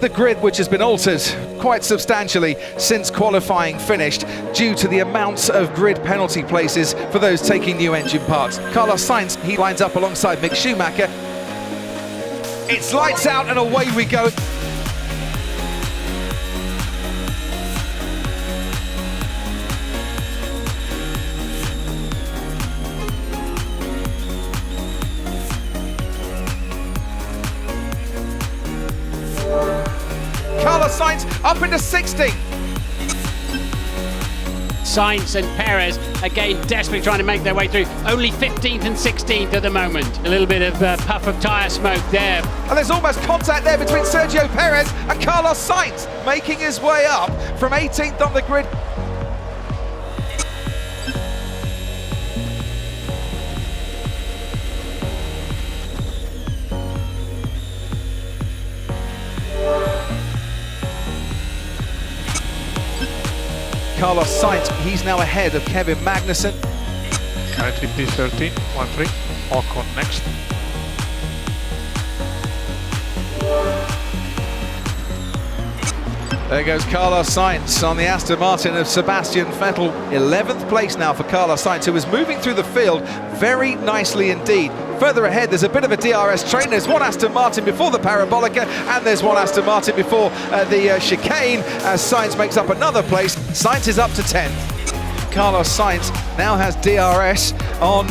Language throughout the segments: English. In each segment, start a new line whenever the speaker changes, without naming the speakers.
the grid, which has been altered quite substantially since qualifying finished due to the amounts of grid penalty places for those taking new engine parts. Carlos Sainz, he lines up alongside Mick Schumacher. It's lights out and away we go. Carlos Sainz up into 16th.
Sainz and Perez again desperately trying to make their way through. Only 15th and 16th at the moment. A little bit of puff of tyre smoke there.
And there's almost contact there between Sergio Perez and Carlos Sainz, making his way up from 18th on the grid. Carlos Sainz, he's now ahead of Kevin Magnussen.
Currently P13, 1-3, Ocon next.
There goes Carlos Sainz on the Aston Martin of Sebastian Vettel. 11th place now for Carlos Sainz, who is moving through the field very nicely indeed. Further ahead, there's a bit of a DRS train. There's one Aston Martin before the Parabolica, and there's one Aston Martin before the chicane, as Sainz makes up another place. Sainz is up to 10th. Carlos Sainz now has DRS on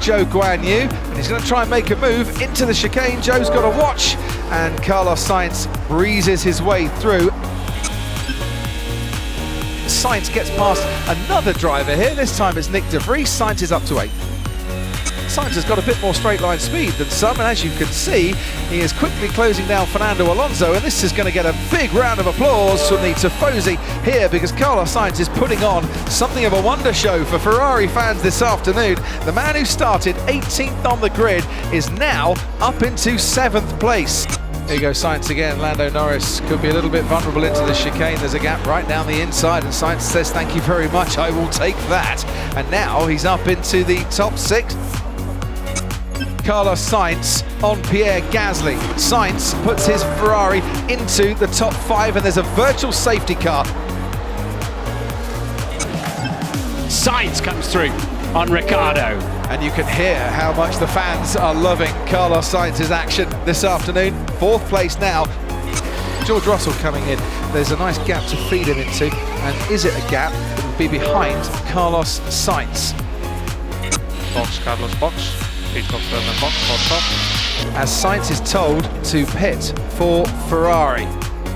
Zhou Guanyu, and he's going to try and make a move into the chicane. Zhou's got a watch, and Carlos Sainz breezes his way through. Sainz gets past another driver here. This time it's Nick De Vries. Sainz is up to 8th. Sainz has got a bit more straight line speed than some, and as you can see, he is quickly closing down Fernando Alonso, and this is going to get a big round of applause from the Tifosi here, because Carlos Sainz is putting on something of a wonder show for Ferrari fans this afternoon. The man who started 18th on the grid is now up into 7th place. Here goes Sainz again. Lando Norris could be a little bit vulnerable into the chicane. There's a gap right down the inside, and Sainz says, "Thank you very much, I will take that." And now he's up into the top 6. Carlos Sainz on Pierre Gasly. Sainz puts his Ferrari into the top 5, and there's a virtual safety car.
Sainz comes through on Ricciardo.
And you can hear how much the fans are loving Carlos Sainz's action this afternoon. 4th place now. George Russell coming in. There's a nice gap to feed him into, and is it a gap? It will be behind Carlos Sainz.
Box, Carlos box. Pit confirm and box, for top.
As Sainz is told to pit for Ferrari.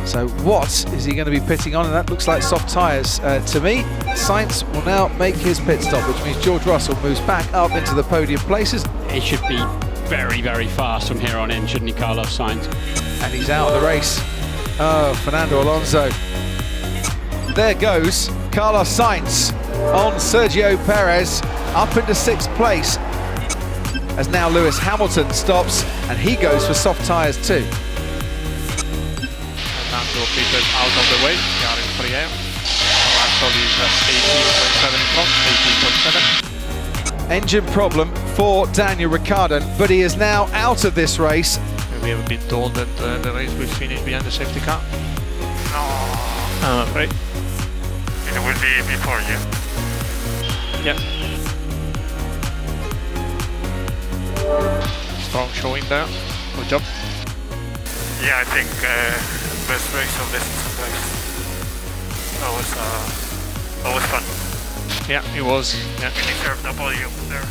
So what is he going to be pitting on? And that looks like soft tyres to me. Sainz will now make his pit stop, which means George Russell moves back up into the podium places.
It should be very, very fast from here on in, shouldn't he, Carlos Sainz?
And he's out of the race. Oh, Fernando Alonso. There goes Carlos Sainz on Sergio Perez, up into 6th place. As now Lewis Hamilton stops, and he goes for soft tyres too.
Fernando Peter out of the way, we are in 3M. Russell is 18.7 in front, 18.7.
Engine problem for Daniel Ricciardo, but he is now out of this race.
We have been told that the race will finish behind the safety car. No, I'm afraid.
It will be before you.
Yeah. Strong showing there. Good job.
Yeah, I think best race of the season, guys. That was fun.
Yeah, it was. Yeah.
We deserved the podium there.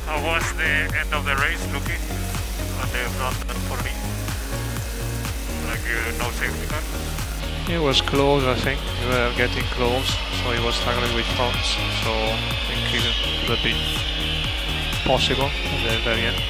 How was the end of the race looking on the front for me? Like no safety car?
It was close, I think. We were getting close, so he was struggling with fronts. So I think it could have been possible at the very end.